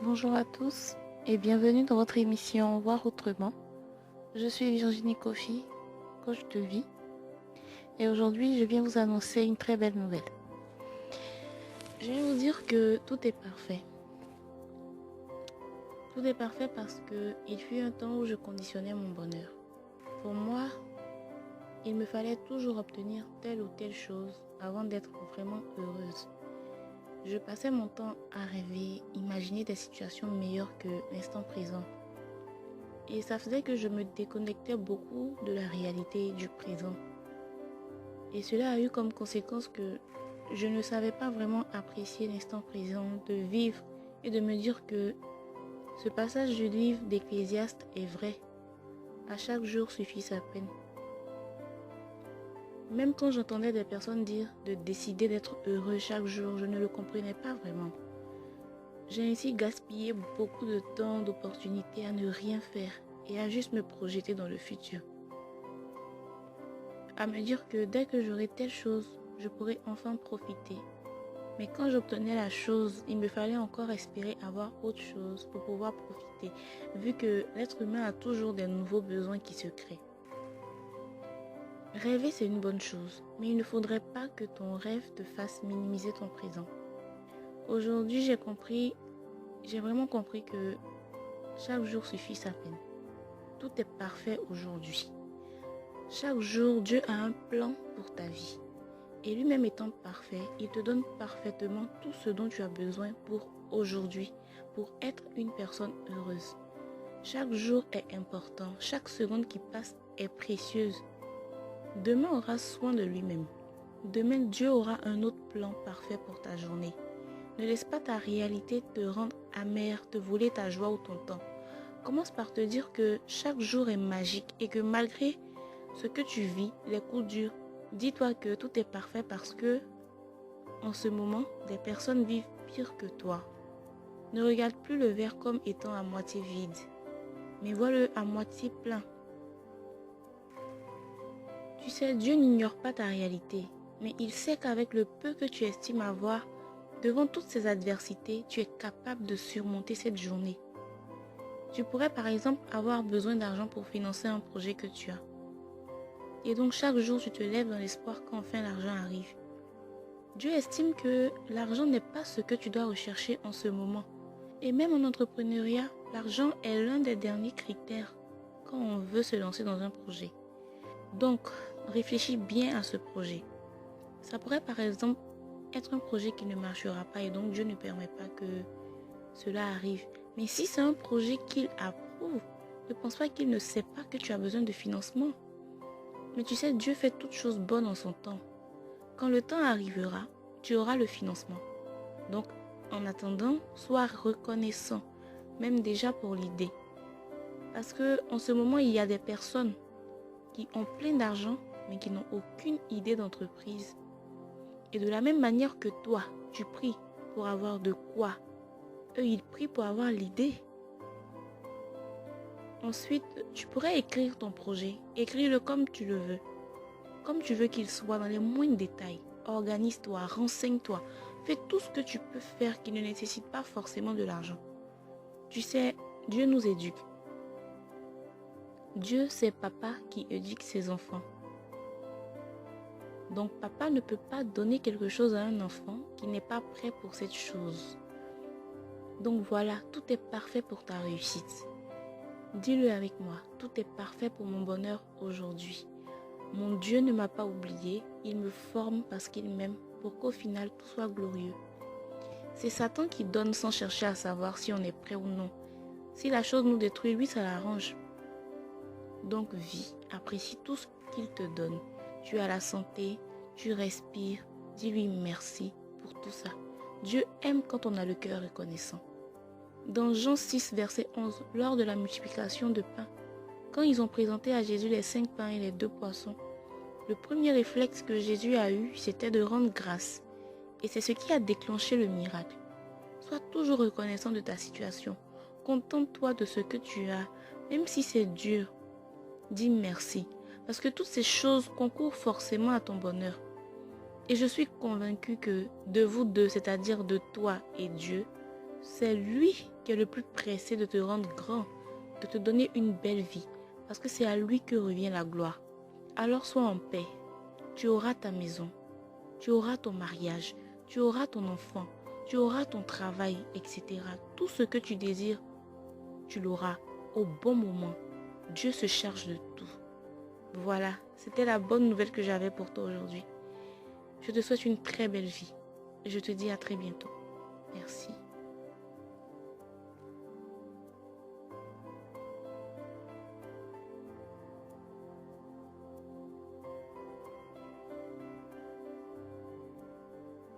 Bonjour à tous et bienvenue dans votre émission Voir autrement. Je suis Virginie Kofi, coach de vie, et aujourd'hui je viens vous annoncer une très belle nouvelle. Je viens vous dire que tout est parfait. Tout est parfait parce qu'il fut un temps où je conditionnais mon bonheur. Pour moi, il me fallait toujours obtenir telle ou telle chose avant d'être vraiment heureuse. Je passais mon temps à rêver, imaginer des situations meilleures que l'instant présent. Et ça faisait que je me déconnectais beaucoup de la réalité du présent. Et cela a eu comme conséquence que je ne savais pas vraiment apprécier l'instant présent, de vivre et de me dire que ce passage du livre d'Ecclésiaste est vrai. À chaque jour suffit sa peine. Même quand j'entendais des personnes dire de décider d'être heureux chaque jour, je ne le comprenais pas vraiment. J'ai ainsi gaspillé beaucoup de temps, d'opportunités à ne rien faire et à juste me projeter dans le futur. À me dire que dès que j'aurai telle chose, je pourrai enfin profiter. Mais quand j'obtenais la chose, il me fallait encore espérer avoir autre chose pour pouvoir profiter, vu que l'être humain a toujours des nouveaux besoins qui se créent. Rêver, c'est une bonne chose, mais il ne faudrait pas que ton rêve te fasse minimiser ton présent. Aujourd'hui, j'ai vraiment compris que chaque jour suffit sa peine. Tout est parfait aujourd'hui. Chaque jour, Dieu a un plan pour ta vie. Et lui-même étant parfait, il te donne parfaitement tout ce dont tu as besoin pour aujourd'hui, pour être une personne heureuse. Chaque jour est important, chaque seconde qui passe est précieuse. Demain aura soin de lui-même. Demain, Dieu aura un autre plan parfait pour ta journée. Ne laisse pas ta réalité te rendre amère, te voler ta joie ou ton temps. Commence par te dire que chaque jour est magique et que malgré ce que tu vis, les coups durs, dis-toi que tout est parfait parce que, en ce moment, des personnes vivent pire que toi. Ne regarde plus le verre comme étant à moitié vide, mais vois-le à moitié plein. Tu sais, Dieu n'ignore pas ta réalité, mais il sait qu'avec le peu que tu estimes avoir, devant toutes ces adversités, tu es capable de surmonter cette journée. Tu pourrais par exemple avoir besoin d'argent pour financer un projet que tu as. Et donc chaque jour, tu te lèves dans l'espoir qu'enfin l'argent arrive. Dieu estime que l'argent n'est pas ce que tu dois rechercher en ce moment. Et même en entrepreneuriat, l'argent est l'un des derniers critères quand on veut se lancer dans un projet. Donc, réfléchis bien à ce projet. Ça pourrait par exemple être un projet qui ne marchera pas et donc Dieu ne permet pas que cela arrive. Mais si c'est un projet qu'il approuve, ne pense pas qu'il ne sait pas que tu as besoin de financement. Mais tu sais, Dieu fait toutes choses bonnes en son temps. Quand le temps arrivera, tu auras le financement. Donc, en attendant, sois reconnaissant, même déjà pour l'idée. Parce que en ce moment, il y a des personnes qui ont plein d'argent, mais qui n'ont aucune idée d'entreprise. Et de la même manière que toi, tu pries pour avoir de quoi, eux, ils prient pour avoir l'idée. Ensuite, tu pourrais écrire ton projet. Écris-le comme tu le veux. Comme tu veux qu'il soit dans les moindres détails. Organise-toi, renseigne-toi. Fais tout ce que tu peux faire qui ne nécessite pas forcément de l'argent. Tu sais, Dieu nous éduque. Dieu, c'est papa qui éduque ses enfants. Donc papa ne peut pas donner quelque chose à un enfant qui n'est pas prêt pour cette chose. Donc voilà, tout est parfait pour ta réussite. Dis-le avec moi, tout est parfait pour mon bonheur aujourd'hui. Mon Dieu ne m'a pas oublié, il me forme parce qu'il m'aime pour qu'au final tout soit glorieux. C'est Satan qui donne sans chercher à savoir si on est prêt ou non. Si la chose nous détruit, lui ça l'arrange. Donc vis, apprécie tout ce qu'il te donne. Tu as la santé, tu respires, dis-lui merci pour tout ça. Dieu aime quand on a le cœur reconnaissant. Dans Jean 6, verset 11, lors de la multiplication de pain, quand ils ont présenté à Jésus les 5 pains et les 2 poissons, le premier réflexe que Jésus a eu, c'était de rendre grâce. Et c'est ce qui a déclenché le miracle. Sois toujours reconnaissant de ta situation. Contente-toi de ce que tu as, même si c'est dur. Dis merci, parce que toutes ces choses concourent forcément à ton bonheur. Et je suis convaincue que de vous deux, c'est-à-dire de toi et Dieu, C'est lui qui est le plus pressé de te rendre grand, de te donner une belle vie, parce que c'est à lui que revient la gloire. Alors sois en paix. Tu auras ta maison, tu auras ton mariage, tu auras ton enfant, tu auras ton travail, etc. Tout ce que tu désires, tu l'auras au bon moment. Dieu se charge de tout. Voilà, c'était la bonne nouvelle que j'avais pour toi aujourd'hui. Je te souhaite une très belle vie et je te dis à très bientôt. Merci.